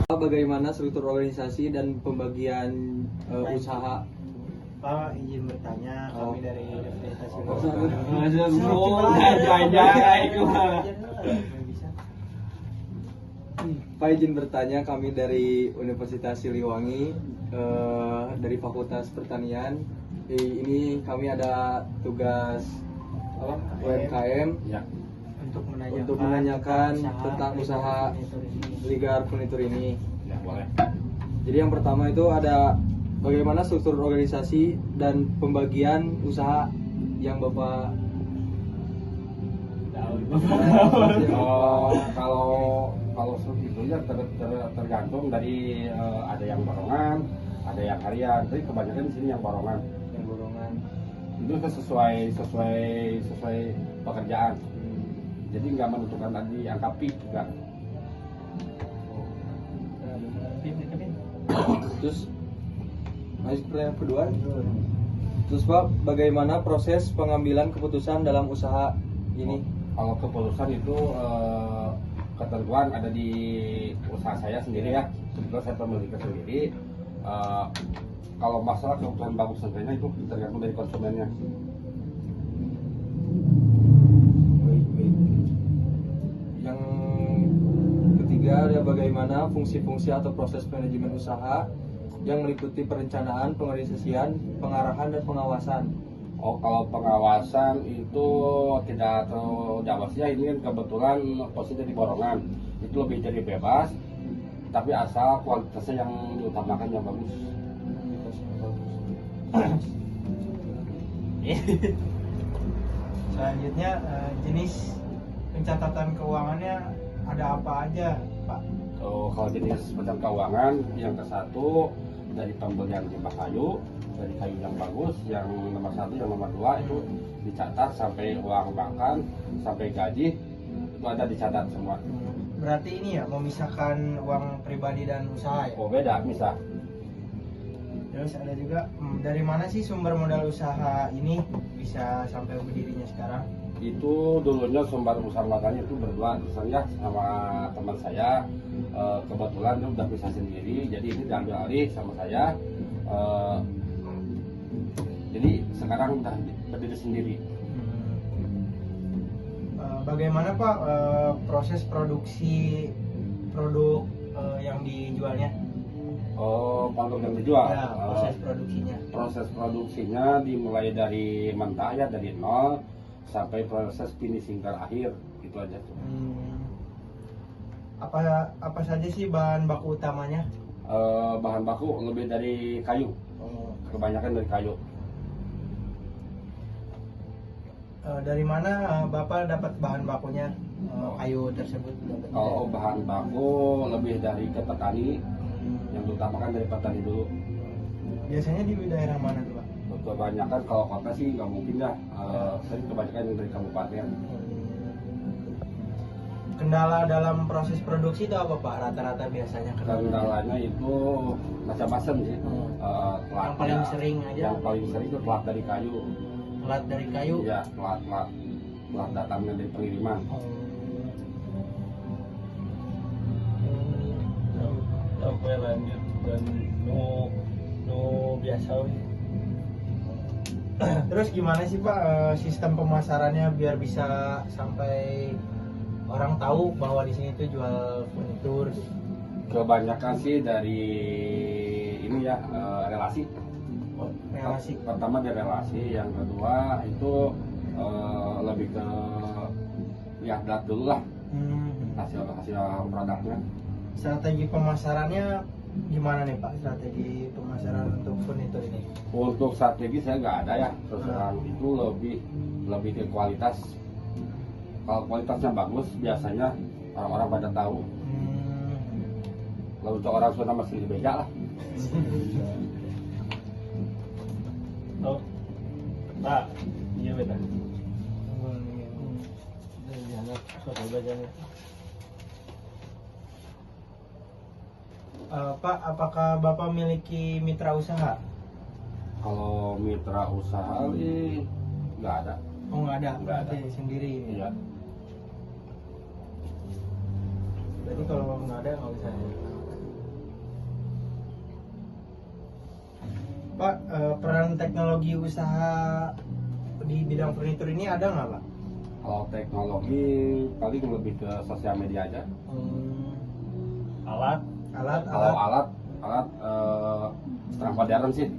Bagaimana struktur organisasi dan pembagian usaha? Pak, izin bertanya, kami dari Universitas Pak, izin bertanya, kami dari Universitas Siliwangi, dari Fakultas Pertanian. Ini kami ada tugas UMKM Ya. untuk menanyakan tentang usaha Ligar Furnitur ini. Ya, boleh. Jadi yang pertama itu ada bagaimana struktur organisasi dan pembagian usaha yang Bapak Kalau itu ya tergantung dari ada yang barongan, ada yang harian. Tapi kebanyakan di sini yang barongan. yang golongan. Itu kan sesuai pekerjaan. Jadi nggak menentukan tadi angka pi juga. Terus masih pertanyaan kedua. Terus Pak, bagaimana proses pengambilan keputusan dalam usaha ini? Kalau keputusan itu ketentuan ada di usaha saya sendiri ya. Kebetulan saya pemiliknya sendiri. Kalau masalah kebutuhan bagus tentunya itu tergantung dari konsumennya. Yang ketiga ada bagaimana fungsi-fungsi atau proses manajemen usaha yang meliputi perencanaan, pengorganisasian, pengarahan, dan pengawasan. Oh, kalau pengawasan itu tidak terlalu jauh ya. Ini kan kebetulan posisi di borongan itu lebih jadi bebas, tapi asal kualitasnya yang diutamakan yang bagus. Selanjutnya, jenis pencatatan keuangannya ada apa aja, Pak? Kalau jenis pencatatan keuangan yang ke satu dari pembelian limbah kayu, dari kayu yang bagus, yang nomor satu, yang nomor dua itu dicatat sampai uang makan, sampai gaji itu ada dicatat semua. Berarti ini ya memisahkan uang pribadi dan usaha ya? Oh, beda bisa. Terus ada juga dari mana sih sumber modal usaha ini bisa sampai berdirinya sekarang? Itu dulunya sumber usaha matanya itu berdua ya sama teman saya. Kebetulan dia udah bisa sendiri, jadi ini diambil alih sama saya. Jadi sekarang udah berdiri sendiri. Bagaimana Pak proses produksi produk yang dijualnya? Oh, produk yang dijual. Ya, proses produksinya. Proses produksinya dimulai dari mentah ya, dari nol sampai proses finishing terakhir, itu aja tuh. Apa saja sih bahan baku utamanya? Bahan baku lebih dari kayu, kebanyakan dari kayu. Dari mana Bapak dapat bahan bakunya kayu tersebut? Kalau bahan baku lebih dari ke petani, yang diutamakan dari petani dulu. Biasanya di daerah mana tuh Pak? Kebanyakan kalau kota sih nggak mungkin ya, tapi kebanyakan yang dari kabupaten. Kendala dalam proses produksi itu apa Pak? Rata-rata biasanya Kendalanya itu macam-macam sih. yang paling sering aja. Yang paling sering itu telat dari kayu. Telat dari kayu. Ya, telat datangnya dari pengiriman. Sampai lanjut dan no biasa. Terus gimana sih Pak sistem pemasarannya biar bisa sampai orang tahu bahwa di sini tuh jual furnitur? Kebanyakan sih dari ini ya, relasi. Relasi. Pertama dari relasi, yang kedua itu lebih ke lihat dulu lah hasil produknya. Strategi pemasarannya gimana nih Pak? Strategi pemasaran untuk furnitur ini? Untuk strategi saya nggak ada ya, terus terang. Itu lebih ke kualitas. Kalau kualitasnya bagus, biasanya orang-orang pada tahu. Lalu untuk orang Sunda masih beda lah. Oh, Pak, iya beda. Pak, apakah Bapak memiliki mitra usaha? Kalau mitra usaha sih nggak ada. Oh nggak ada, Nggak ada. berarti sendiri. Iya. Berarti kalau nggak ada nggak bisa. Pak, peran teknologi usaha di bidang furnitur ini ada nggak Pak? Kalau teknologi paling lebih ke sosial media aja. Alat. Kalau alat setengah modern sih,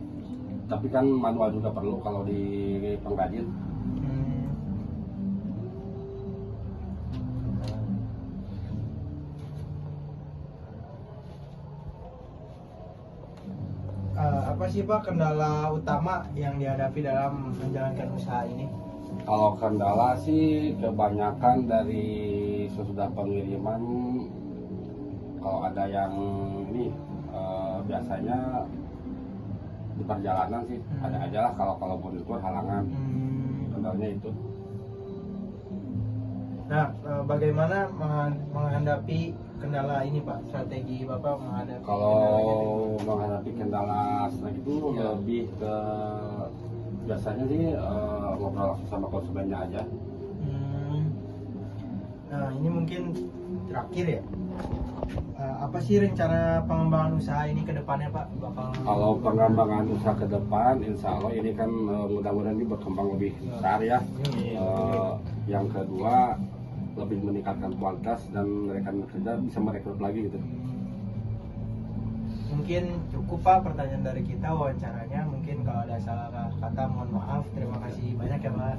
tapi kan manual juga perlu kalau di pengrajin. Apa sih Pak kendala utama yang dihadapi dalam menjalankan usaha ini? Kalau kendala sih kebanyakan dari sesudah pengiriman, kalau ada yang ini biasanya di perjalanan sih ada aja lah, kalau furnitur halangan, kendalanya itu. Nah, bagaimana menghadapi kendala ini Pak? Strategi Bapak menghadapi Kalau kendala menghadapi kendala seperti itu lebih ke biasanya sih ngobrol langsung sama konsumennya aja. Nah, ini mungkin terakhir ya. Apa sih rencana pengembangan usaha ini ke depannya Pak? Kalau pengembangan usaha ke depan, insya Allah ini kan mudah-mudahan ini berkembang lebih besar ya. Yang kedua, lebih meningkatkan kualitas dan rekan kerja bisa merekrut lagi gitu. Mungkin cukup Pak pertanyaan dari kita wawancaranya. Mungkin kalau ada salah kata mohon maaf. Terima kasih banyak ya Pak.